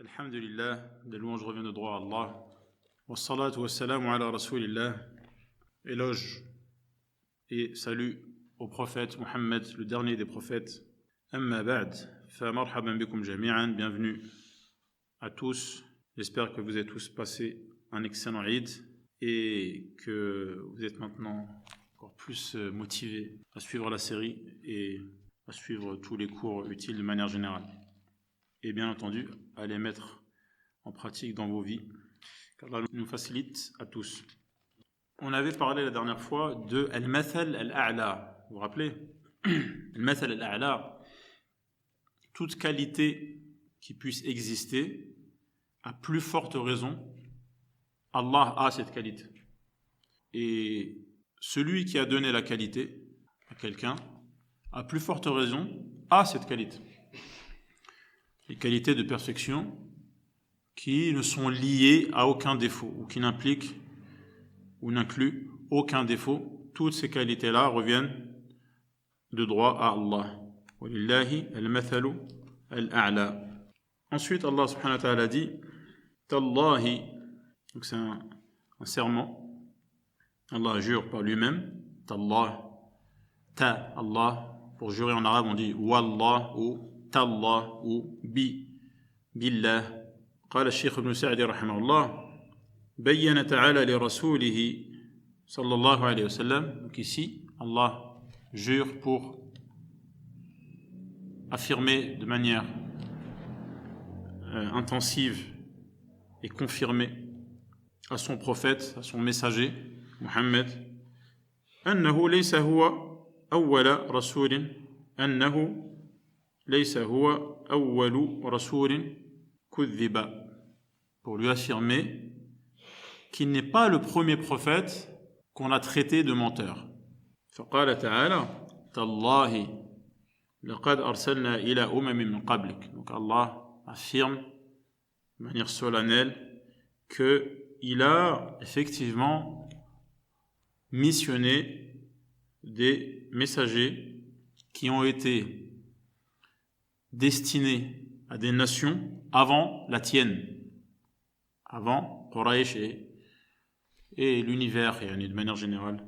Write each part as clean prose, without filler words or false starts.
Alhamdulillah, des louanges reviennent de droit à Allah. Wassalatu wassalamu ala rasulillah. Éloge et salut au prophète Muhammad, le dernier des prophètes. Amma ba'd, fa marhaban bikum jami'an, bienvenue à tous. J'espère que vous avez tous passé un excellent Eid et que vous êtes maintenant encore plus motivés à suivre la série et à suivre tous les cours utiles de manière générale. Et bien entendu, à les mettre en pratique dans vos vies, car Allah nous facilite à tous. On avait parlé la dernière fois de Al-Mathal Al-A'la. Vous vous rappelez? Al-Mathal Al-A'la, toute qualité qui puisse exister, à plus forte raison, Allah a cette qualité. Et celui qui a donné la qualité à quelqu'un, à plus forte raison, a cette qualité. Les qualités de perfection qui ne sont liées à aucun défaut ou qui n'impliquent ou n'incluent aucun défaut. Toutes ces qualités-là reviennent de droit à Allah. Walillahi al-mathalu al-a'la. Ensuite, Allah subhanahu wa ta'ala dit Tallahi, donc c'est un serment. Allah jure par lui-même. Tallah, ta Allah. Pour jurer en arabe, on dit Wallah ou Tallah ou Billah. قال الشيخ ابن سعدي رحمه الله بين تعالى لرسوله صلى الله عليه وسلم. Donc ici, Allah jure pour affirmer de manière intensive et confirmer à son prophète, à son messager, Muhammad, أنه ليس هو أول رسول أنه ليس هو أول رسول كذب, pour lui affirmer qu'il n'est pas le premier prophète qu'on a traité de menteur. فقال تعالى تالله لقد أرسلنا إلى أمم من قبلك. Donc Allah affirme de manière solennelle qu'il a effectivement missionné des messagers qui ont été destinés à des nations avant la tienne, avant Quraysh et l'univers, et de manière générale,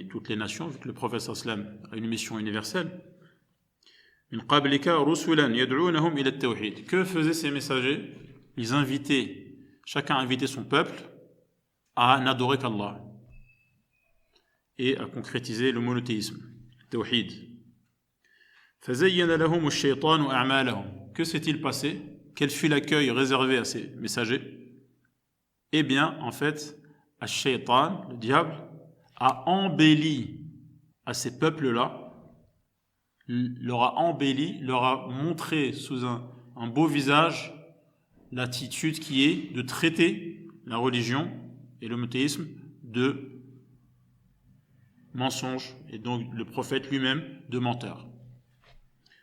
toutes les nations, vu que le prophète sallam a une mission universelle. Min qablika rusulan yad'unahum ila at-tawhid. Que faisaient ces messagers? Ils invitaient, chacun invitait son peuple à n'adorer qu'Allah et à concrétiser le monothéisme, tawhid. فَزَيَّنَ لَهُمُ الشَّيْطَانُ أَعْمَالَهُم. Que s'est-il passé? Quel fut l'accueil réservé à ces messagers? Eh bien, en fait, Ash-Shaytan, le diable, a embelli à ces peuples-là, leur a embelli, leur a montré sous un beau visage l'attitude qui est de traiter la religion et le monothéisme de mensonge, et donc le prophète lui-même de menteur.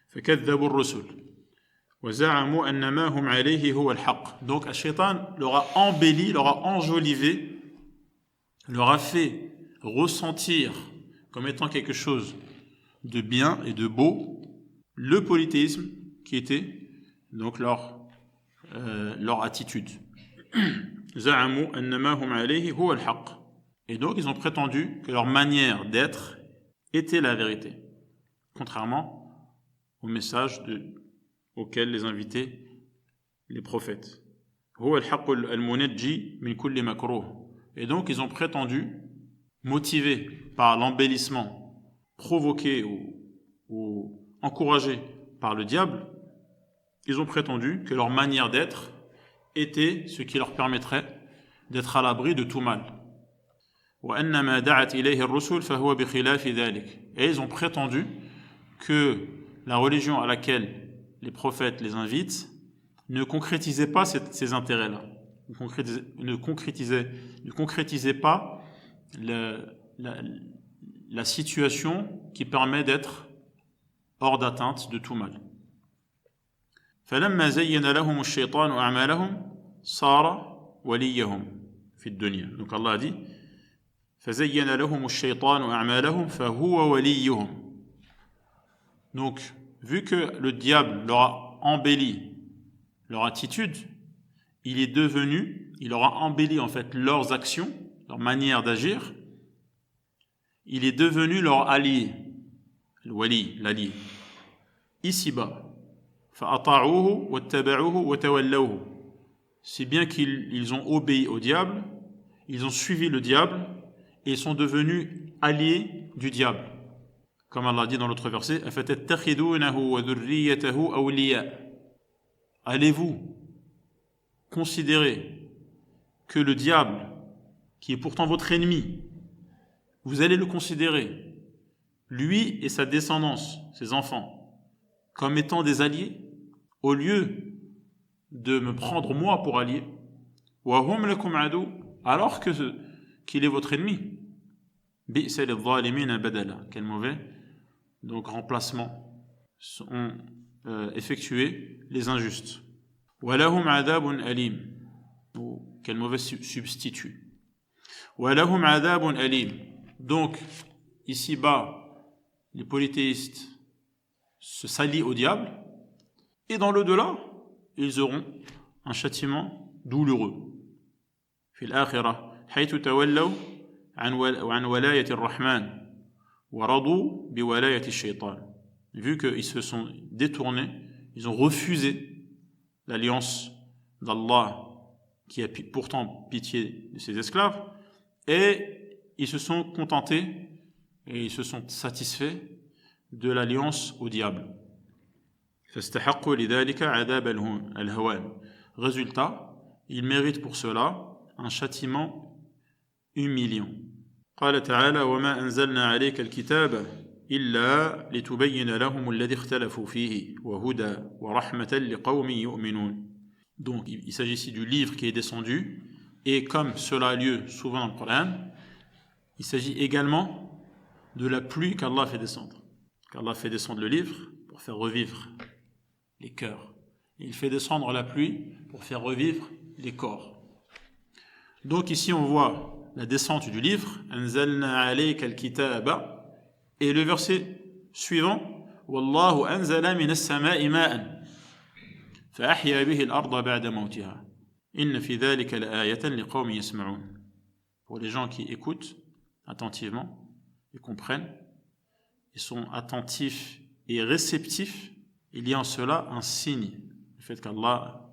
فكذبوا الرسل وزعموا أن ما هم عليه هو الحق. Donc Shaitan leur a embelli, leur a enjolivé, leur a fait ressentir comme étant quelque chose de bien et de beau le polythéisme qui était donc leur attitude. زعموا أن ما هم عليه هو الحق. Et donc ils ont prétendu que leur manière d'être était la vérité, contrairement au message auquel les invitaient les prophètes. Et donc ils ont prétendu, motivés par l'embellissement, provoqué ou encouragé par le diable, ils ont prétendu que leur manière d'être était ce qui leur permettrait d'être à l'abri de tout mal. Et ils ont prétendu que la religion à laquelle les prophètes les invitent ne concrétisait pas ces intérêts-là, ne concrétisait pas la situation qui permet d'être hors d'atteinte de tout mal. فَلَمَّا زَيَّنَ لَهُمُ الشَّيْطَانُ أَعْمَالَهُمْ صَارَ وَلِيَّهُمْ فِي الدُّنْيا. Donc Allah a dit فَزَيَّنَ لَهُمُ الشَّيْطَانُ أَعْمَالَهُمْ فَهُوَ وَلِيُّهُمْ. Donc, vu que le diable leur a embelli leur attitude, il aura embelli en fait leurs actions, leur manière d'agir, il est devenu leur allié, le wali, l'allié, ici-bas. فَأَطَاعُوهُ وَاتَّبَعُوهُ وَتَوَلَّوْهُ. C'est bien qu'ils ont obéi au diable, ils ont suivi le diable et ils sont devenus alliés du diable. Comme Allah dit dans l'autre verset, أَفَتَتَّخِذُونَهُ وَذُرِّيَّتَهُ أَوْلِيَاءَ. Allez-vous considérer que le diable, qui est pourtant votre ennemi, vous allez le considérer, lui et sa descendance, ses enfants, comme étant des alliés, au lieu de me prendre moi pour allié, alors qu'il est votre ennemi. Quel mauvais donc remplacement sont effectués les injustes. وَلَهُمْ عَذَابٌ أَلِيمٌ. Quel mauvais substitut. وَلَهُمْ عَذَابٌ أَلِيمٌ. Donc, ici-bas, les polythéistes se s'allient au diable, et dans l'au-delà, ils auront un châtiment douloureux. في الآخرة حيث تولوا عن ولاية الرحمن ورضوا بولاية الشيطان. Vu qu'ils se sont détournés, ils ont refusé l'alliance d'Allah qui a pourtant pitié de ses esclaves, et ils se sont contentés et ils se sont satisfaits de l'alliance au diable. فاستحقوا لذلك عذاب الهوان. Résultat, ils méritent pour cela un châtiment humiliant. قال تعالى وما أنزلنا عليك الكتاب إلا لتبين لهم الذي اختلفوا فيه وهدى ورحمة لقوم يؤمنون. Donc il s'agit ici du livre qui est descendu, et comme cela a lieu souvent dans le Coran, il s'agit également de la pluie qu'Allah fait descendre. Qu'Allah fait descendre le livre pour faire revivre les cœurs. Et il fait descendre la pluie pour faire revivre les corps. Donc ici on voit la descente du livre, Anzalna alayka al-kitaba, et le verset suivant, Wallahu anzala minas sama'i ma'an fa ahya bihi al-arda ba'da mawtiha inna fi dhalika la'ayatan liqawmin yasma'un. Pour les gens qui écoutent attentivement et comprennent, ils sont attentifs et réceptifs, il y a en cela un signe, le fait qu'Allah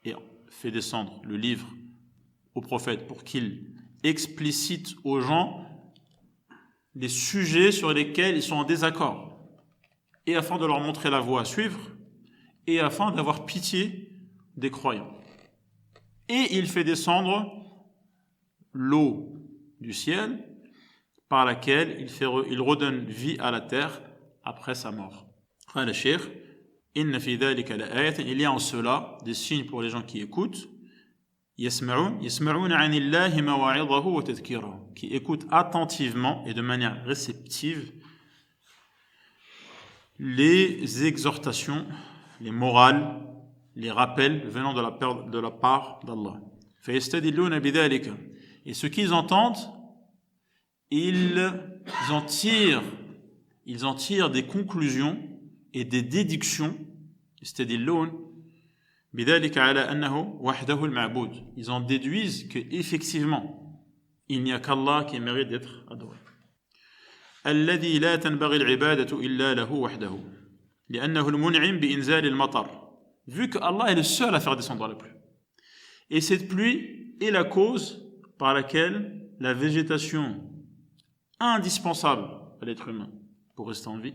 ait fait descendre le livre au prophète pour qu'il explicite aux gens les sujets sur lesquels ils sont en désaccord, et afin de leur montrer la voie à suivre, et afin d'avoir pitié des croyants. Et il fait descendre l'eau du ciel par laquelle il redonne vie à la terre après sa mort. Le Cheikh, il y a en cela des signes pour les gens qui écoutent, qui écoutent attentivement et de manière réceptive les exhortations, les morales, les rappels venant de la part d'Allah. Et ce qu'ils entendent, ils en tirent des conclusions et des déductions. Ils en déduisent qu'effectivement, il n'y a qu'Allah qui mérite d'être adoré. الذي لا تنبغي العبادة إلا له وحده لأنه المنعم بإنزال المطر. Vu que Allah est le seul à faire descendre la pluie. Et cette pluie est la cause par laquelle la végétation indispensable à l'être humain pour rester en vie,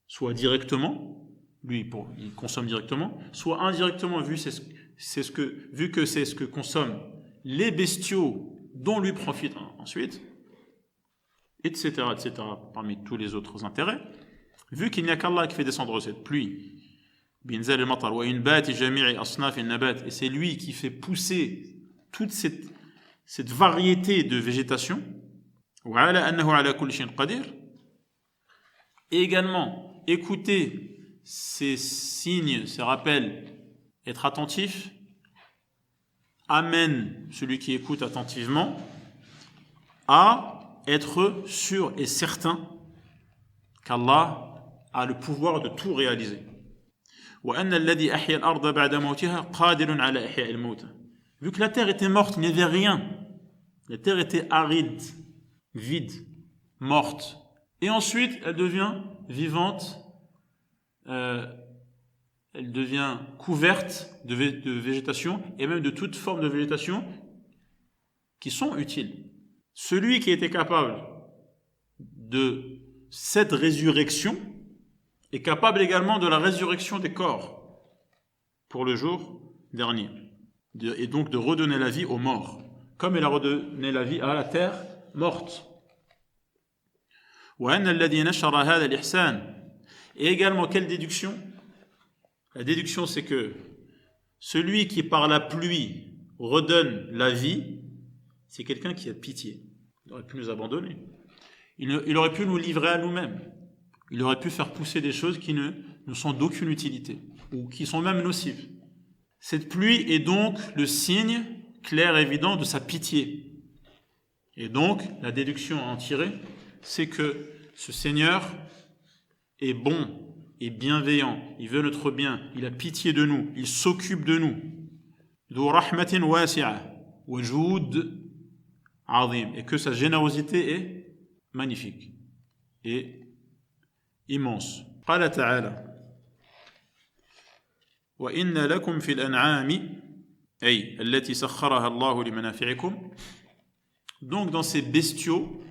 soit directement, lui il consomme directement, soit indirectement, vu que c'est ce que consomment les bestiaux dont lui profite ensuite, etc., parmi tous les autres intérêts, vu qu'il n'y a qu'Allah qui fait descendre cette pluie, et c'est lui qui fait pousser toute cette variété de végétation, et également écouter ces signes, ces rappels, être attentif, amène celui qui écoute attentivement à être sûr et certain qu'Allah a le pouvoir de tout réaliser. وأن الذي أحيا الأرض بعد موتها قادر على إحياء الموتى. Vu que la terre était morte, il n'y avait rien. La terre était aride, vide, morte. Et ensuite, elle devient vivante, elle devient couverte de végétation et même de toute forme de végétation qui sont utiles. Celui qui était capable de cette résurrection est capable également de la résurrection des corps pour le jour dernier. Et donc de redonner la vie aux morts, comme il a redonné la vie à la terre morte. Et également, quelle déduction? La déduction, c'est que celui qui par la pluie redonne la vie, c'est quelqu'un qui a pitié. Il aurait pu nous abandonner. Il aurait pu nous livrer à nous-mêmes. Il aurait pu faire pousser des choses qui ne nous sont d'aucune utilité, ou qui sont même nocives. Cette pluie est donc le signe clair et évident de sa pitié. Et donc, la déduction à en tirer, c'est que ce Seigneur est bon et bienveillant, il veut notre bien, il a pitié de nous, il s'occupe de nous. Et que sa générosité est magnifique et immense. قال تعالى وإن لكم في الأنعام أي التي سخرها الله لمنافعكم. Donc dans ces bestiaux,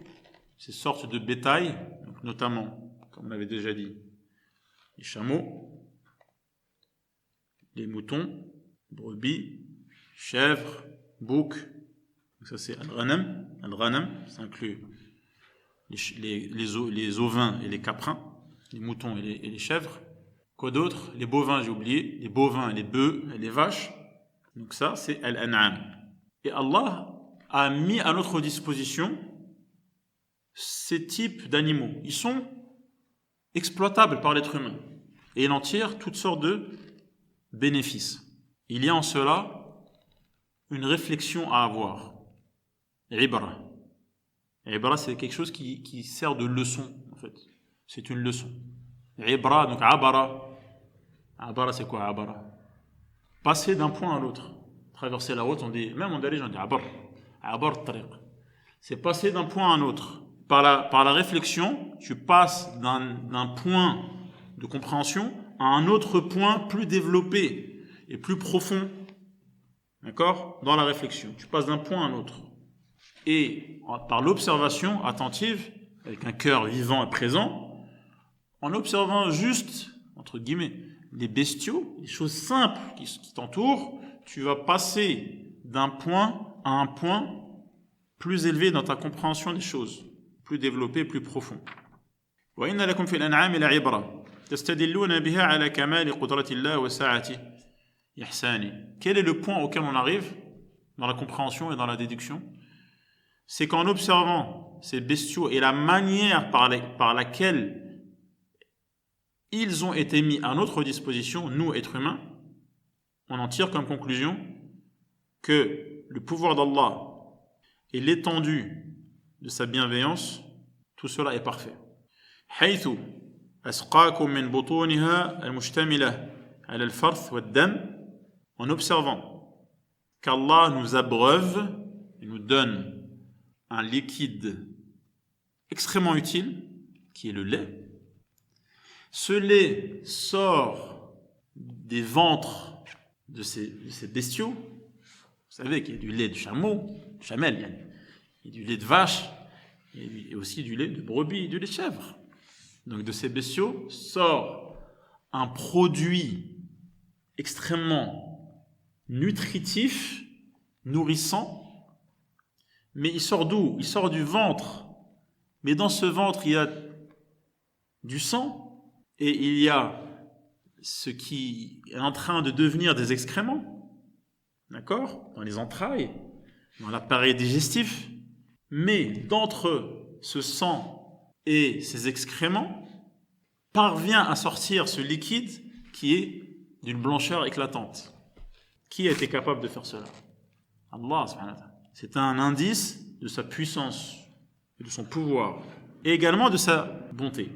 ces sortes de bétail, notamment, comme on l'avait déjà dit, les chameaux, les moutons, brebis, chèvres, boucs. Ça c'est al-ghanam. Al-ghanam, ça inclut les ovins et les caprins, les moutons et les chèvres. Quoi d'autre? Les bovins, j'ai oublié, les bovins et les bœufs et les vaches. Donc ça c'est al-an'am. Et Allah a mis à notre disposition ces types d'animaux. Ils sont exploitables par l'être humain et il en tire toutes sortes de bénéfices. Il y a en cela une réflexion à avoir. Ibra. Ibra, c'est quelque chose qui sert de leçon, en fait. C'est une leçon. Ibra, donc abara. Abara, c'est quoi abara? Passer d'un point à l'autre. Traverser la route, on dit, même en Darija, on dit abar. Abar tariq. C'est passer d'un point à un autre. Par la réflexion, tu passes d'un point de compréhension à un autre point plus développé et plus profond. D'accord? Dans la réflexion. Tu passes d'un point à un autre. Et par l'observation attentive, avec un cœur vivant et présent, en observant juste, entre guillemets, les bestiaux, les choses simples qui t'entourent, tu vas passer d'un point à un point plus élevé dans ta compréhension des choses, plus développé, plus profond. وَإِنَّ لَكُمْ فِي الْأَنْعَامِ لَعِبْرَةً تَسْتَدِلُّونَ بِهَا عَلَى كَمَالِ قُدْرَةِ اللَّهِ وَسَعَةِ إِحْسَانِهِ. Quel est le point auquel on arrive dans la compréhension et dans la déduction? C'est qu'en observant ces bestiaux et la manière par laquelle ils ont été mis à notre disposition, nous, êtres humains, on en tire comme conclusion que le pouvoir d'Allah et l'étendue de sa bienveillance, tout cela est parfait. حيث أسقاكم من بطونها المشتملة على الفرث والدم, en observant qu'Allah nous abreuve et nous donne un liquide extrêmement utile qui est le lait. Ce lait sort des ventres de ces bestiaux. Vous savez qu'il y a du lait de chameau, de chamelle, il y a du lait de vache, et aussi du lait de brebis et du lait de chèvre. Donc de ces bestiaux sort un produit extrêmement nutritif, nourrissant, mais il sort d'où? Il sort du ventre. Mais dans ce ventre, il y a du sang et il y a ce qui est en train de devenir des excréments, d'accord? Dans les entrailles, dans l'appareil digestif. Mais d'entre ce sang et ces excréments, parvient à sortir ce liquide qui est d'une blancheur éclatante. Qui a été capable de faire cela? Allah subhanahu wa ta'ala. C'est un indice de sa puissance, de son pouvoir, et également de sa bonté.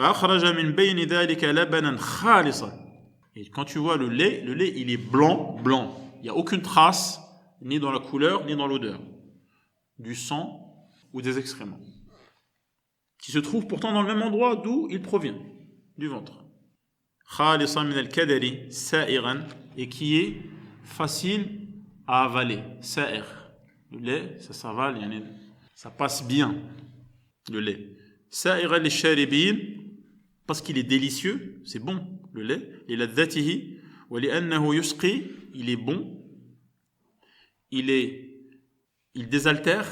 فأخرج من بين ذلك لبنا خالصا. Et quand tu vois le lait, il est blanc. Il n'y a aucune trace, ni dans la couleur, ni dans l'odeur, du sang ou des excréments, qui se trouve pourtant dans le même endroit d'où il provient, du ventre. خالصا من الكدر سائغا, et qui est facile à avaler. سائغ, le lait, ça s'avale, ça passe bien, le lait. سائغا للشاربين, parce qu'il est délicieux, c'est bon le lait. للذته ولأنه يسقي, il est bon, il désaltère,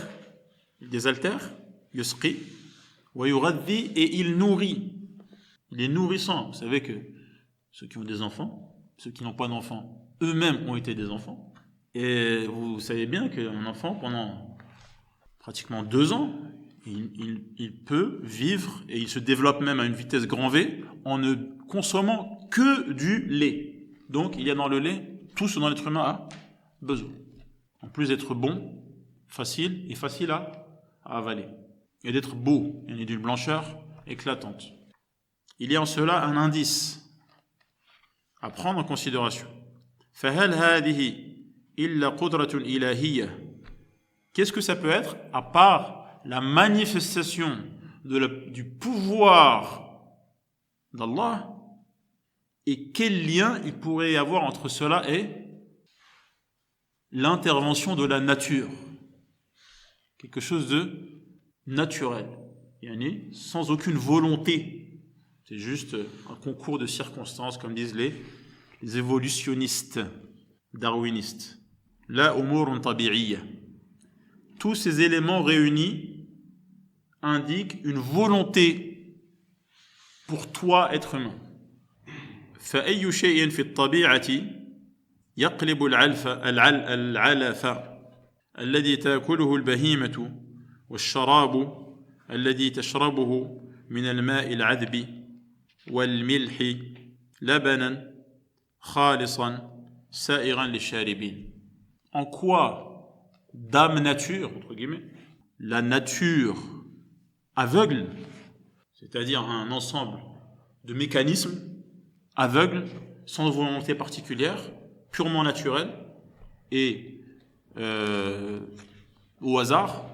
يسقي ويغذي, et il nourrit, il est nourrissant. Vous savez que ceux qui ont des enfants, ceux qui n'ont pas d'enfants, eux-mêmes ont été des enfants. Et vous savez bien qu'un enfant, pendant pratiquement 2 ans, il peut vivre et il se développe même à une vitesse grand V en ne consommant que du lait. Donc il y a dans le lait tout ce dont l'être humain a besoin. En plus d'être bon, facile à avaler. Et d'être beau, et d'une blancheur éclatante. Il y a en cela un indice à prendre en considération. فَهَلْ هَذِهِ إِلَّا قُدْرَةٌ إِلَهِيَّةٌ. Qu'est-ce que ça peut être à part la manifestation du pouvoir d'Allah, et quel lien il pourrait y avoir entre cela et l'intervention de la nature, quelque chose de naturel, sans aucune volonté, c'est juste un concours de circonstances, comme disent les évolutionnistes darwinistes. La umurun tabi'iyya. Tous ces éléments réunis indiquent une volonté pour toi, être humain. فأي شيء في الطبيعة يقلب العلف الذي تأكله البهيمة والشراب الذي تشربه من الماء العذب والملح لبنا خالصا سائغا للشاربين. En quoi Dame nature, entre guillemets, la nature aveugle, c'est-à-dire un ensemble de mécanismes aveugles, sans volonté particulière, purement naturel et au hasard.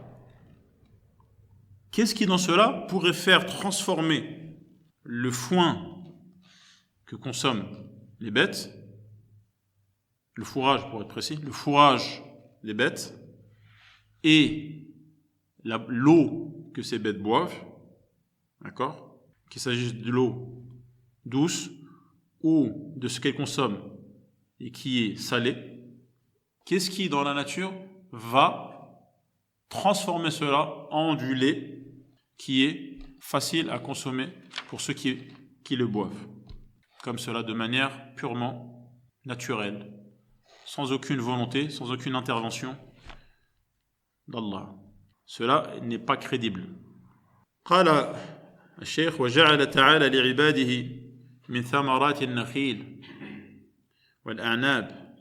Qu'est-ce qui dans cela pourrait faire transformer le foin que consomment les bêtes, le fourrage pour être précis, le fourrage des bêtes, et l'eau que ces bêtes boivent, d'accord, qu'il s'agisse de l'eau douce ou de ce qu'elles consomment et qui est salé, qu'est-ce qui dans la nature va transformer cela en du lait qui est facile à consommer pour ceux qui le boivent, comme cela de manière purement naturelle, sans aucune volonté, sans aucune intervention d'Allah. Cela n'est pas crédible. قال الشيخ وجعل تعالى لعباده من ثمرات النخيل والأعناب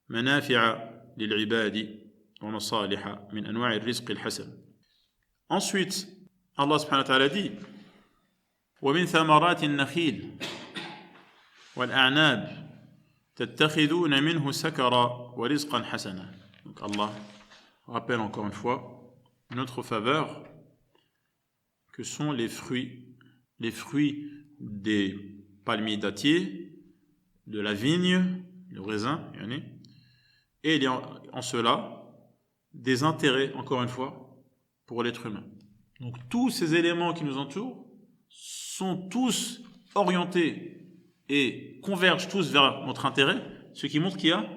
منافع للعباد ومصالح من أنواع الرزق الحسن. Ensuite, Allah subhanahu wa ta'ala dit ومن ثمرات النخيل والأعناب تتخذون منه سكرا ورزقا حسنا. Donc Allah rappelle encore une fois une autre faveur que sont les fruits des palmiers dattiers, de la vigne, le raisin, et il y a en cela des intérêts, encore une fois, pour l'être humain. Donc tous ces éléments qui nous entourent sont tous orientés et convergent tous vers notre intérêt, ce qui montre qu'il y a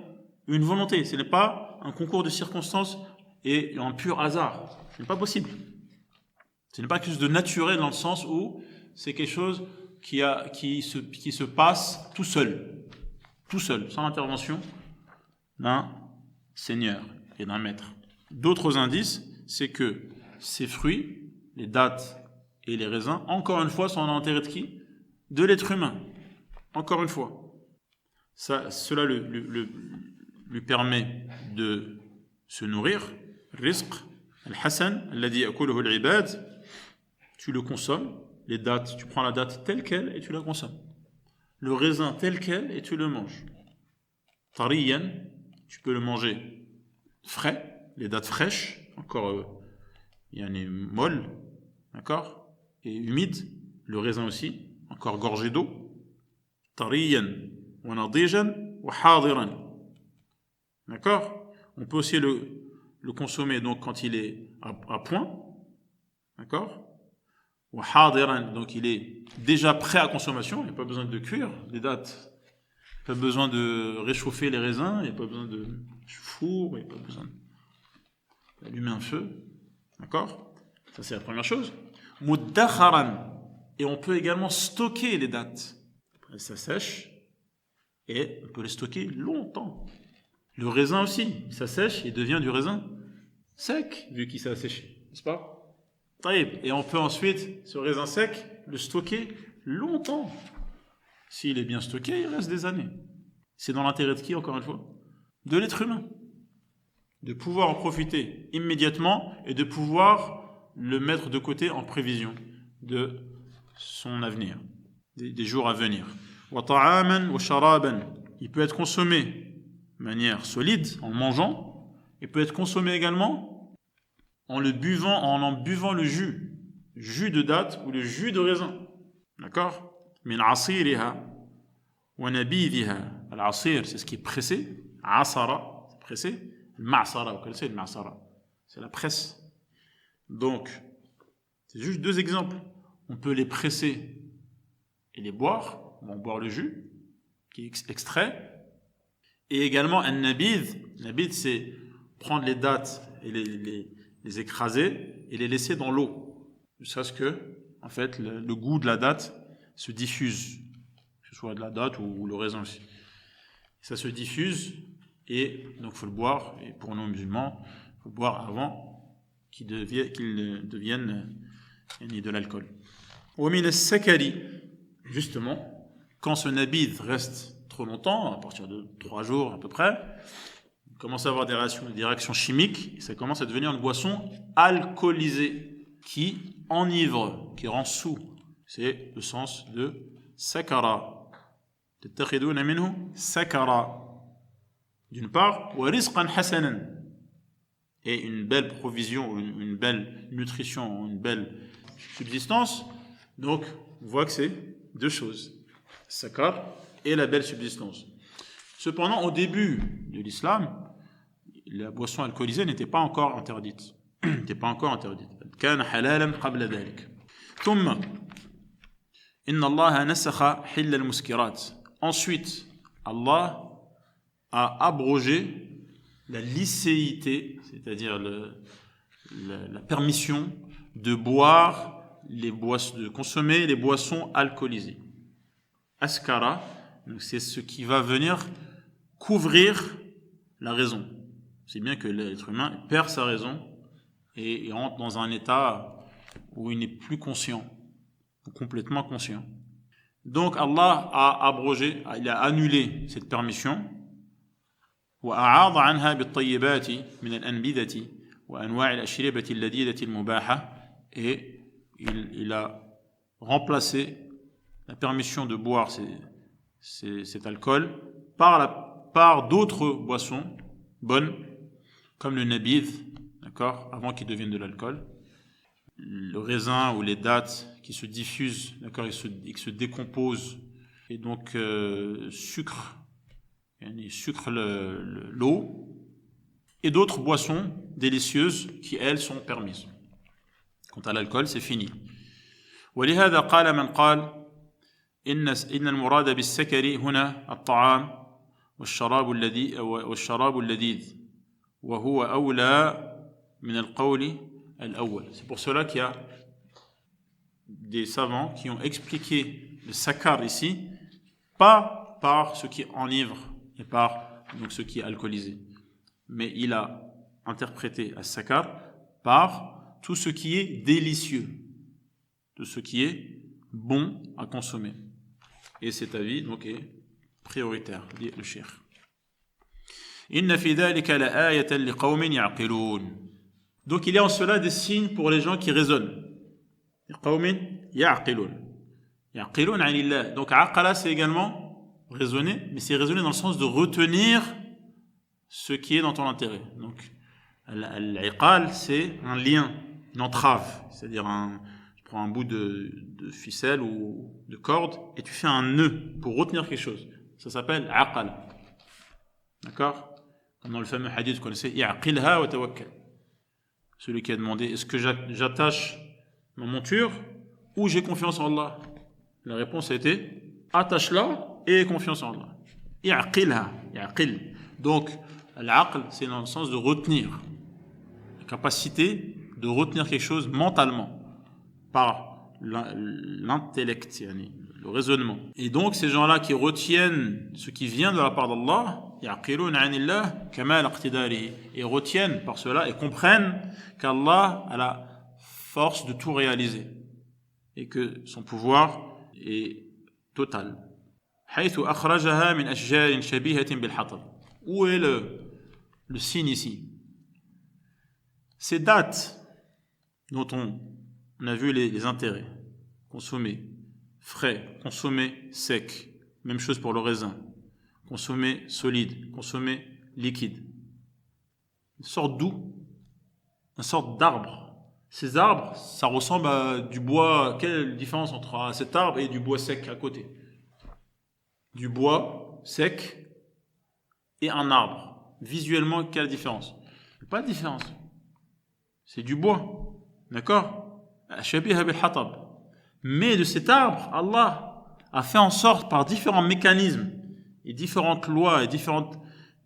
une volonté. Ce n'est pas un concours de circonstances et un pur hasard. Ce n'est pas possible. Ce n'est pas quelque chose de naturel dans le sens où c'est quelque chose qui se passe tout seul, sans l'intervention d'un Seigneur et d'un Maître. D'autres indices, c'est que ces fruits, les dattes et les raisins, encore une fois, sont en intérêt de qui ? De l'être humain. Encore une fois. Cela lui permet de se nourrir. Rizq, al-Hassan, alladhi yakuluhu al-ibad, tu le consommes, les dattes, tu prends la date telle qu'elle et tu la consommes. Le raisin tel quel et tu le manges. Tariyan, tu peux le manger frais, les dattes fraîches, encore molles, d'accord, et humides, le raisin aussi, encore gorgé d'eau. Tariyan, wa nadijan, wa hadiran. D'accord? On peut aussi le consommer donc quand il est à point, d'accord? Wa hadiran, donc il est déjà prêt à consommation, il n'y a pas besoin de cuire les dattes. Pas besoin de réchauffer les raisins, il n'y a pas besoin de four, il n'y a pas besoin d'allumer un feu. D'accord? Ça, c'est la première chose. Muddakharan. Et on peut également stocker les dattes. Après, ça sèche et on peut les stocker longtemps. Le raisin aussi, ça sèche et devient du raisin sec, vu qu'il s'est asséché. N'est-ce pas? Et on peut ensuite, ce raisin sec, le stocker longtemps. S'il est bien stocké, il reste des années. C'est dans l'intérêt de qui, encore une fois? De l'être humain. De pouvoir en profiter immédiatement et de pouvoir le mettre de côté en prévision de son avenir, des jours à venir. Wa ta'aman wa sharaban. Il peut être consommé de manière solide, en mangeant. Il peut être consommé également en en buvant le jus de date ou le jus de raisin. D'accord? Min asiriha wa nabidhiha. Al-asir, c'est ce qui est pressé. Asara, c'est pressé. Al-ma'sara, vous connaissez le ma'sara, c'est la presse. Donc, c'est juste deux exemples. On peut les presser et les boire. On va boire le jus qui est extrait. Et également un nabidh. Nabidh, c'est prendre les dattes et les écraser et les laisser dans l'eau. Jusqu'à ce que, en fait, le goût de la date se diffuse, que ce soit de la date ou le raisin aussi. Ça se diffuse et donc il faut le boire. Et pour nous musulmans, il faut le boire avant qu'il devienne de l'alcool. ومن السكري, justement, quand ce nabidh reste trop longtemps, à partir de 3 jours à peu près, il commence à avoir des réactions chimiques, et ça commence à devenir une boisson alcoolisée qui enivre, qui rend saoul. C'est le sens de sakara. Tattakhiduna minhu sakara. D'une part, wa rizqan hasanan. Et une belle provision, une belle nutrition, une belle subsistance. Donc, on voit que c'est deux choses. Sakar et la belle subsistance. Cependant, au début de l'islam, la boisson alcoolisée n'était pas encore interdite. N'était pas encore interdite. كان حلالا قبل ذلك. ثم إن الله نسخ حل المسكرات. Ensuite, Allah a abrogé la licéité, c'est-à-dire la permission de boire de consommer les boissons alcoolisées. Askara, c'est ce qui va venir couvrir la raison. C'est bien que l'être humain perd sa raison et il rentre dans un état où il n'est plus conscient, ou complètement conscient. Donc Allah a abrogé, il a annulé cette permission. وأعاض عنها بالطيبات من الأنبذة وأنواع الأشربة اللذيذة المباحة. Et il a remplacé la permission de boire cet alcool par d'autres boissons bonnes, comme le nabidh, d'accord, avant qu'il devienne de l'alcool. Le raisin ou les dattes qui se diffusent, d'accord, et qui se décomposent, et donc sucre l'eau, et d'autres boissons délicieuses qui, elles, sont permises. Quant à l'alcool, c'est fini. ولهذا قال من قال إن المراد بالسكر هنا الطعام والشراب اللذيذ وهو أولى من القول الأول. C'est pour cela qu'il y a des savants qui ont expliqué le sakar ici, pas par ce qui enivre et par donc ce qui est alcoolisé, mais il a interprété as-sakar par tout ce qui est délicieux, tout ce qui est bon à consommer. Et cet avis donc est prioritaire, dit le cheikh. Inna fi dhalika la ayatan liqawmin ya'qilun. Donc il y a en cela des signes pour les gens qui raisonnent. لقوم يعقلون. يعقلون عن الله. Donc aqala c'est également raisonner, mais c'est raisonner dans le sens de retenir ce qui est dans ton intérêt. Donc l'iqal c'est un lien, une entrave, c'est-à-dire tu prends un bout de ficelle ou de corde et tu fais un nœud pour retenir quelque chose. Ça s'appelle aqala. D'accord? Comme dans le fameux hadith, vous connaissez, i'aqilha wa tawakkal. Celui qui a demandé, est-ce que j'attache ma monture ou j'ai confiance en Allah? La réponse a été, attache-la et aie confiance en Allah. I'aqilha, i'aqil. Donc, l'aql, c'est dans le sens de retenir. La capacité de retenir quelque chose mentalement, par l'intellect, le raisonnement. Et donc, ces gens-là qui retiennent ce qui vient de la part d'Allah, et retiennent par cela et comprennent qu'Allah a la force de tout réaliser et que son pouvoir est total. Où est le signe ici? Ces dates dont on a vu les intérêts, consommer frais, consommer sec, même chose pour le raisin, consommer solide, consommer liquide. Une sorte d'où? Une sorte d'arbre. Ces arbres, ça ressemble à du bois. Quelle est la différence entre cet arbre et du bois sec à côté? Du bois sec et un arbre. Visuellement, quelle différence? Il n'y a pas de différence. C'est du bois. D'accord? Mais de cet arbre, Allah a fait en sorte par différents mécanismes et différentes lois et différents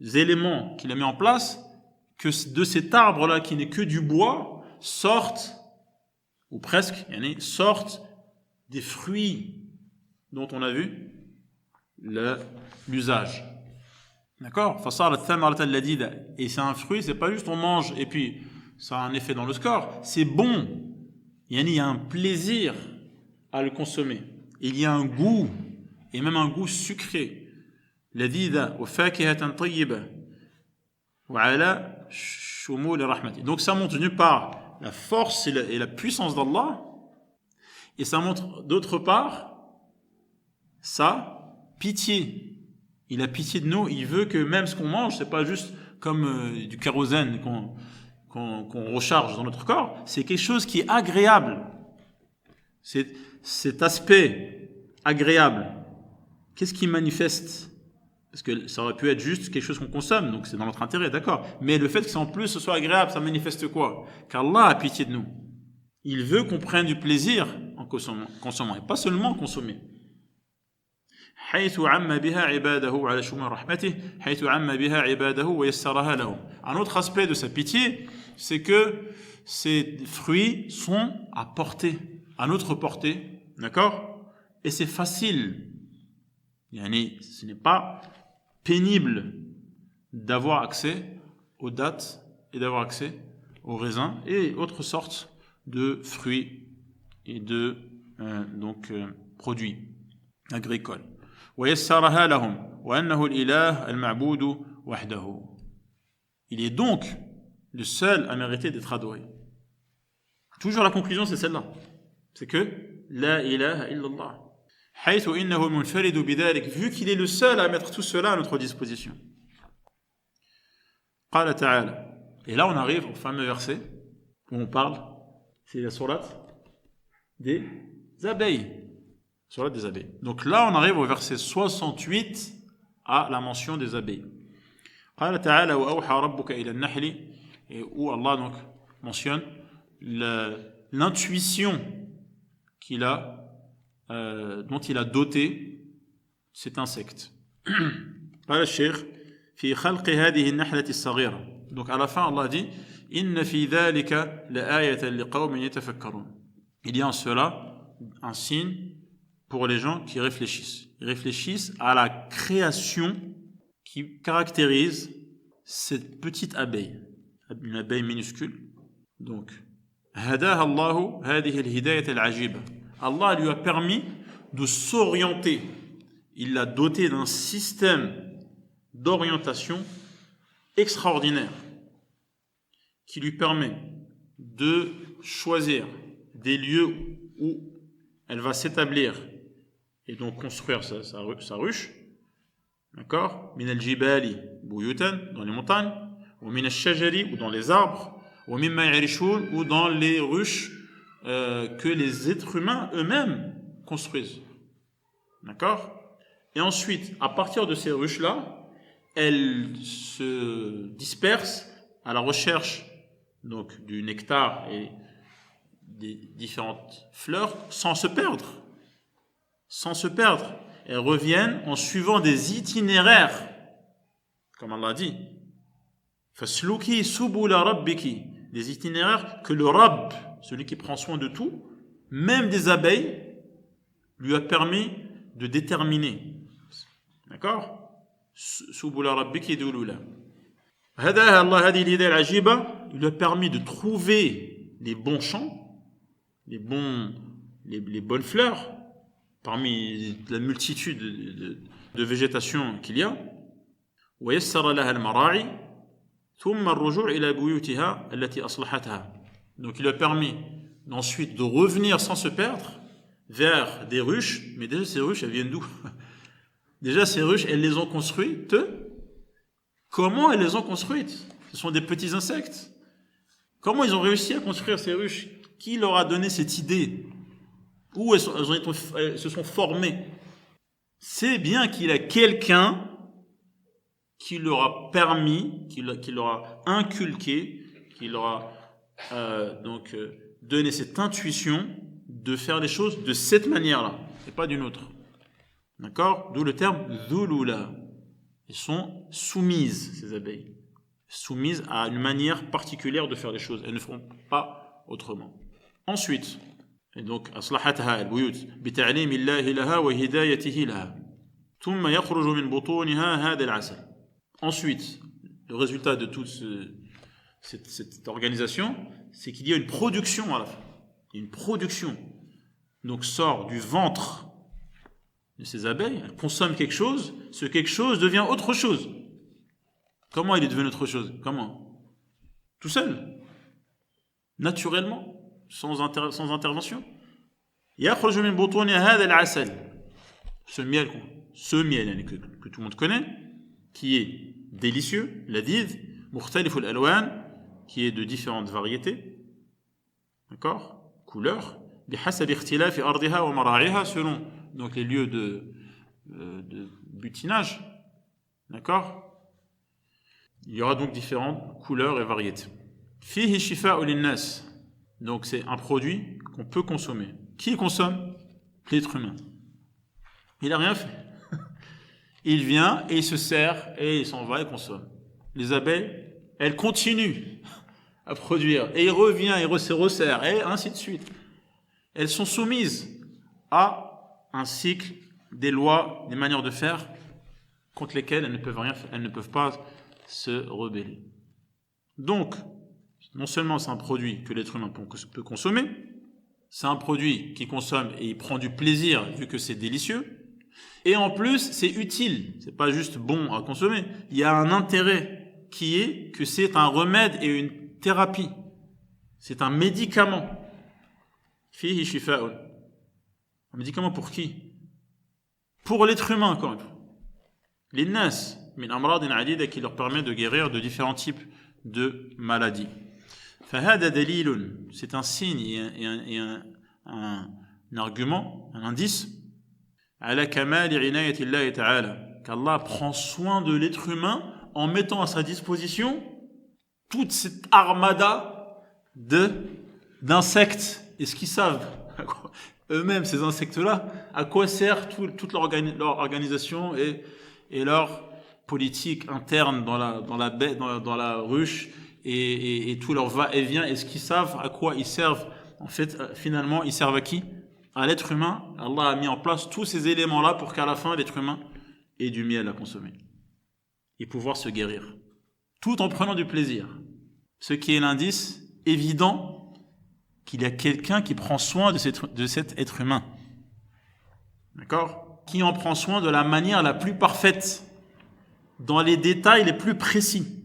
éléments qu'il a mis en place que de cet arbre-là qui n'est que du bois sortent, ou presque, sortent des fruits dont on a vu l'usage. D'accord? Et c'est un fruit, c'est pas juste on mange et puis ça a un effet dans le score, c'est bon. Il y a un plaisir à le consommer. Il y a un goût, et même un goût sucré. Donc ça montre d'une part la force et la puissance d'Allah, et ça montre d'autre part sa pitié. Il a pitié de nous, il veut que même ce qu'on mange, c'est pas juste comme du kérosène qu'on recharge dans notre corps, c'est quelque chose qui est agréable. C'est cet aspect agréable. Qu'est-ce qui manifeste? Parce que ça aurait pu être juste quelque chose qu'on consomme, donc c'est dans notre intérêt, d'accord. Mais le fait que en plus ce soit agréable, ça manifeste quoi? Qu'Allah a pitié de nous. Il veut qu'on prenne du plaisir en consommant, et pas seulement consommer. Un autre aspect de sa pitié, c'est que ces fruits sont à portée, à notre portée, d'accord? Et c'est facile. Ce n'est pas pénible d'avoir accès aux dattes et d'avoir accès aux raisins et autres sortes de fruits et de produits agricoles. Il est donc le seul à mériter d'être adoré. Toujours la conclusion, c'est celle-là. C'est que La ilaha illallah. Vu qu'il est le seul à mettre tout cela à notre disposition. Et là, on arrive au fameux verset où on parle, c'est la sourate des abeilles. Sourate des abeilles. Donc là, on arrive au verset 68 à la mention des abeilles. Et où Allah donc mentionne l'intuition qu'il a, dont il a doté cet insecte. Donc à la fin, Allah dit il y a en cela un signe pour les gens qui réfléchissent. Ils réfléchissent à la création qui caractérise cette petite abeille, une abeille minuscule. Donc, Allah lui a permis de s'orienter. Il l'a doté d'un système d'orientation extraordinaire qui lui permet de choisir des lieux où elle va s'établir et donc construire sa ruche, d'accord, min al-jibali buyutan, dans les montagnes, ou min al-shajari, ou dans les arbres, ou mimma ya'rishun, ou dans les ruches que les êtres humains eux-mêmes construisent, d'accord. Et ensuite, à partir de ces ruches-là, elles se dispersent à la recherche donc du nectar et des différentes fleurs sans se perdre. Elles reviennent en suivant des itinéraires, comme Allah dit. Fasluki subula rabbiki, des itinéraires que le Rabb, celui qui prend soin de tout, même des abeilles, lui a permis de déterminer. D'accord? Subula rabbiki dulula. Hadaha Allah hadi l'idée al-ajiba, il lui a permis de trouver les bons champs, les bonnes fleurs, parmi la multitude de végétation qu'il y a. ويسر لها المراعي ثم الرجوع إلى بيوتها التي أصلحتها. Donc il lui a permis ensuite de revenir sans se perdre vers des ruches. Mais déjà ces ruches, elles viennent d'où? Déjà ces ruches, elles les ont construites. Comment elles les ont construites? Ce sont des petits insectes. Comment ils ont réussi à construire ces ruches? Qui leur a donné cette idée? Où elles se sont formées? C'est bien qu'il y a quelqu'un qui leur a permis, qui leur a inculqué, qui leur a donné cette intuition de faire les choses de cette manière-là, et pas d'une autre. D'accord? D'où le terme dhulula. Elles sont soumises, ces abeilles. Soumises à une manière particulière de faire les choses. Elles ne feront pas autrement. Ensuite, et donc, أصلحتها البيوت بتعليم الله لها وهدايته لها ثم يخرج من بطونها هذا العسل. Ensuite, le résultat de toute cette organisation, c'est qu'il y a une production à la fin. Une production. Donc sort du ventre de ces abeilles, elles consomment quelque chose, ce quelque chose devient autre chose. Comment il est devenu autre chose? Comment? Tout seul. Naturellement. Sans intervention. يخرج من بطونها هذا العسل. Ce miel que tout le monde connaît, qui est délicieux, ladid, مختلف الألوان, qui est de différentes variétés, d'accord, couleurs, بحسب اختلاف أرضها ومراعيها, selon donc les lieux de butinage, d'accord. Il y aura donc différentes couleurs et variétés. فيه شفاء للناس. Donc c'est un produit qu'on peut consommer. Qui consomme? L'être humain. Il n'a rien fait. Il vient et il se sert et il s'en va et consomme. Les abeilles, elles continuent à produire et il revient et se resserre et ainsi de suite. Elles sont soumises à un cycle, des lois, des manières de faire contre lesquelles elles ne peuvent rien faire, elles ne peuvent pas se rebeller. Donc, non seulement c'est un produit que l'être humain peut consommer, c'est un produit qu'il consomme et il prend du plaisir vu que c'est délicieux, et en plus c'est utile, c'est pas juste bon à consommer, il y a un intérêt qui est que c'est un remède et une thérapie, c'est un médicament. Fihi shifa'un. Un médicament pour qui? Pour l'être humain encore une fois. Les nas min amradin adida, qui leur permet de guérir de différents types de maladies. فهذا دليل, c'est un signe et un argument, un indice, على كمال عناية الله تعالى, qu'Allah prend soin de l'être humain en mettant à sa disposition toute cette armada d'insectes. Est-ce qu'ils savent eux-mêmes, ces insectes-là, à quoi sert toute leur organisation et leur politique interne dans la ruche, et tout leur va-et-vient? Est-ce qu'ils savent à quoi ils servent? En fait, finalement, ils servent à qui? À l'être humain. Allah a mis en place tous ces éléments-là pour qu'à la fin, l'être humain ait du miel à consommer et pouvoir se guérir, tout en prenant du plaisir. Ce qui est l'indice évident qu'il y a quelqu'un qui prend soin de cet être humain. D'accord? Qui en prend soin de la manière la plus parfaite, dans les détails les plus précis,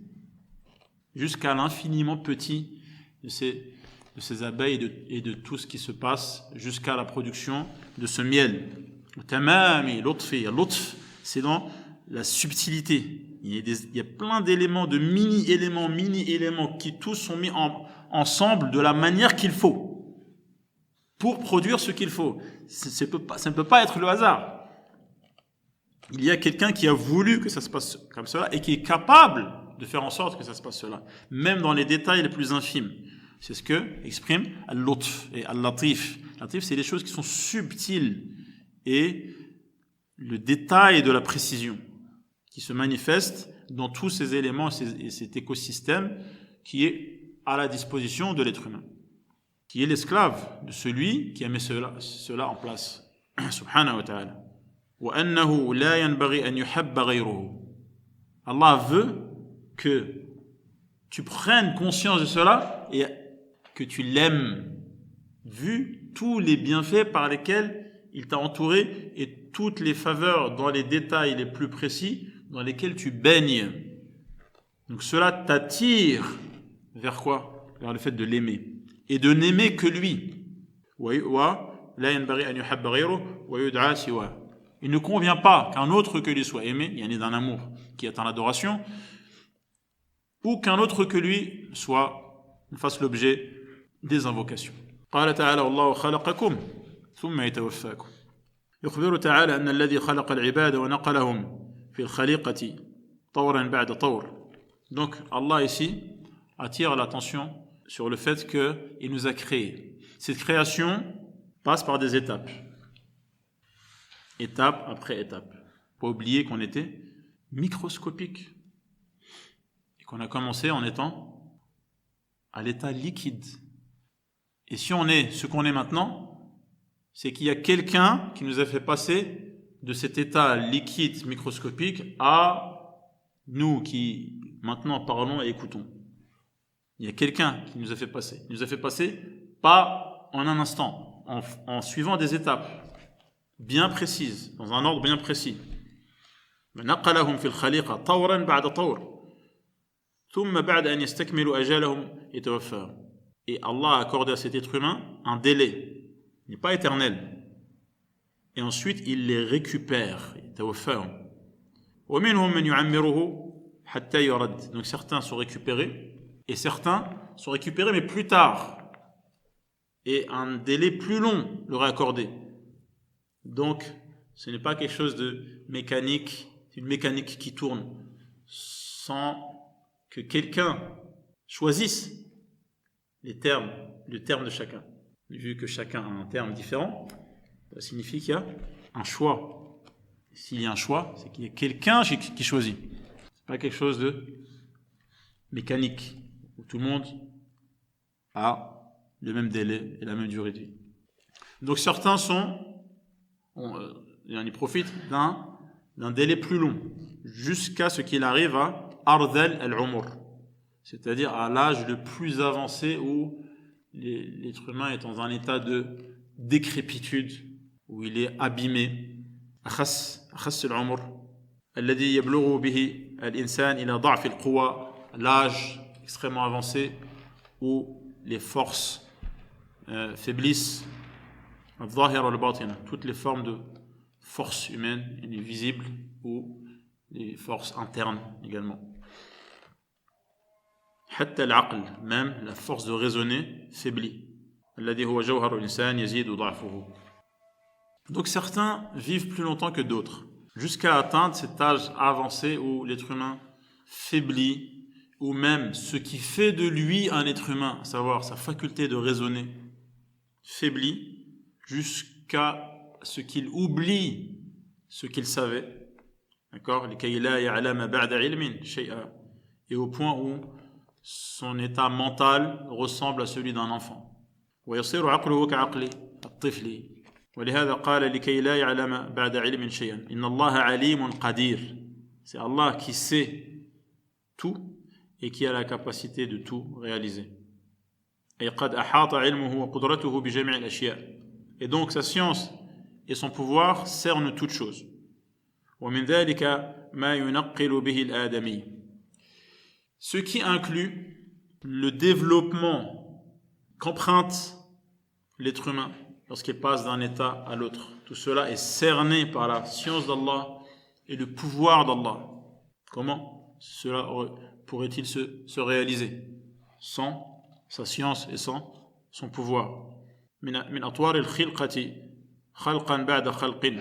jusqu'à l'infiniment petit de ces de ces abeilles et de tout ce qui se passe jusqu'à la production de ce miel. Tamami, lutf, c'est dans la subtilité. Il y a plein d'éléments, de mini-éléments qui tous sont mis ensemble de la manière qu'il faut pour produire ce qu'il faut. Ça ne peut pas être le hasard. Il y a quelqu'un qui a voulu que ça se passe comme cela et qui est capable de faire en sorte que ça se passe cela, même dans les détails les plus infimes. C'est ce que exprime al-lutf et al-latif. Latif, c'est les choses qui sont subtiles et le détail de la précision qui se manifeste dans tous ces éléments et cet écosystème qui est à la disposition de l'être humain, qui est l'esclave de celui qui a mis cela en place. Subhanahu wa ta'ala. وَأَنَّهُ لَا يَنْبَغِي أَنْ يُحَبَّ غَيْرُهُ. Allah veut que tu prennes conscience de cela et que tu l'aimes, vu tous les bienfaits par lesquels il t'a entouré et toutes les faveurs dans les détails les plus précis dans lesquels tu baignes. Donc cela t'attire vers quoi? Vers le fait de l'aimer et de n'aimer que lui. وَلَا يَنْبَغِي أَنْ يُحَبَّ غَيْرُهُ وَيُدْعَى سِوَاهُ. Il ne convient pas qu'un autre que lui soit aimé, il y en a d'un amour qui est en adoration, ou qu'un autre que lui fasse l'objet des invocations. قال تعالى والله خلقكم ثم يتوفاكم. يخبر تعالى أن الذي خلق العباد ونقلهم في الخليقة طورا بعد طور. Donc Allah ici attire l'attention sur le fait qu'il nous a créés. Cette création passe par des étapes. Étape après étape. Pas oublier qu'on était microscopique et qu'on a commencé en étant à l'état liquide. Et si on est ce qu'on est maintenant, c'est qu'il y a quelqu'un qui nous a fait passer de cet état liquide microscopique à nous qui maintenant parlons et écoutons. Il y a quelqu'un qui nous a fait passer. Il nous a fait passer pas en un instant, en suivant des étapes bien précises, dans un ordre bien précis. نقلهم في الخليقة طورا بعد طور ثم بعد أن يستكملوا أجالهم يتوفاهم. Et Allah a accordé à cet être humain un délai, il n'est pas éternel. Et ensuite il les récupère, يتوفاهم. ومنهم من يعمره حتى يرد. Donc certains sont récupérés et certains sont récupérés mais plus tard. Et un délai plus long leur est accordé. Donc, ce n'est pas quelque chose de mécanique, c'est une mécanique qui tourne sans que quelqu'un choisisse le terme de chacun. Vu que chacun a un terme différent, ça signifie qu'il y a un choix. Et s'il y a un choix, c'est qu'il y a quelqu'un qui choisit. Ce n'est pas quelque chose de mécanique, où tout le monde a le même délai et la même durée de vie. Donc certains ils profitent d'un délai plus long, jusqu'à ce qu'il arrive à Ardal al-Umur, c'est-à-dire à l'âge le plus avancé où l'être humain est dans un état de décrépitude, où il est abîmé. أخس العمر الذي يبلغ به الإنسان إلى ضعف القوى, l'âge extrêmement avancé où les forces faiblissent, toutes les formes de forces humaines, visibles ou les forces internes également. حتى العقل, même la force de raisonner faiblit. الذي هو جوهر الإنسان يزيد ضعفه. Donc certains vivent plus longtemps que d'autres, jusqu'à atteindre cet âge avancé où l'être humain faiblit, ou même ce qui fait de lui un être humain, à savoir sa faculté de raisonner, faiblit jusqu'à ce qu'il oublie ce qu'il savait, d'accord, et au point où son état mental ressemble à celui d'un enfant. ولهذا قال لكي لا يعلم بعد علم شيئا إن الله عليم قدير. C'est Allah qui sait tout et qui a la capacité de tout réaliser. أي قد أحاط علمه وقدرته بجميع الأشياء. Et donc sa science et son pouvoir cernent toutes choses. ومن ذلك ما ينقل به الآدمي. Ce qui inclut le développement qu'emprunte l'être humain lorsqu'il passe d'un état à l'autre. Tout cela est cerné par la science d'Allah et le pouvoir d'Allah. Comment cela pourrait-il se réaliser sans sa science et sans son pouvoir? من أطوار الخلقة خلقا بعد خلق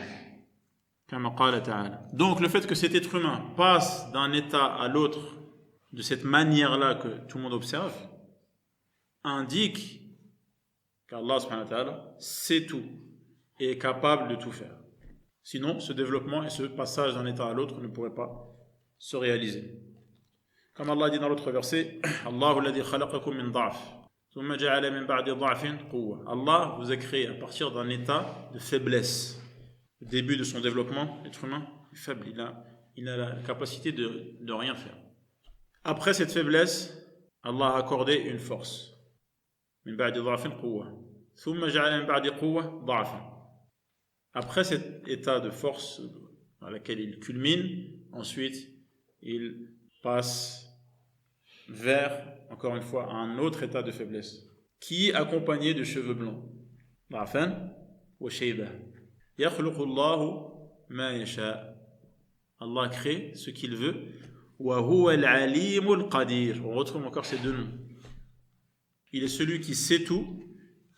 كما قال تعالى. Donc le fait que cet être humain passe d'un état à l'autre de cette manière-là que tout le monde observe indique qu'Allah subhanahu wa ta'ala sait tout et est capable de tout faire. Sinon, ce développement et ce passage d'un état à l'autre ne pourraient pas se réaliser. Comme Allah dit dans l'autre verset, Allahu alladhi khalaqakum min da'f, thumma ja'ala min ba'di da'fin quwwa. Allah vous a créé à partir d'un état de faiblesse. Au début de son développement, l'être humain est faible, il a la capacité de rien faire. Après cette faiblesse, Allah a accordé une force. Min ba'di da'fin quwwa, thumma ja'ala min ba'di quwwa da'fan. Après cet état de force à laquelle il culmine, ensuite il passe vers, encore une fois, un autre état de faiblesse, qui est accompagné de cheveux blancs. Da'fan wa shayba. Yakhluqu Allahu ma yasha. Allah crée ce qu'il veut. Wa huwa al-alimul qadir. On retrouve encore ces deux noms. Il est celui qui sait tout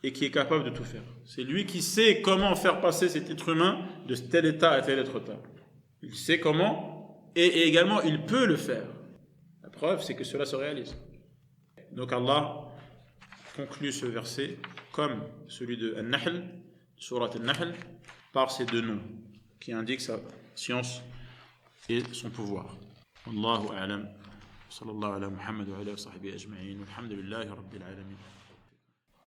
et qui est capable de tout faire. C'est lui qui sait comment faire passer cet être humain de tel état à tel autre état. Il sait comment et également il peut le faire. La preuve, c'est que cela se réalise. Donc Allah conclut ce verset comme celui de An-Nahl, Surat An-Nahl, par ces deux noms qui indiquent sa science et son pouvoir. Wallahu a'lam. Sallallahu ala Muhammad wa ala sahbihi ajma'in. Walhamdulillahi rabbil alamin.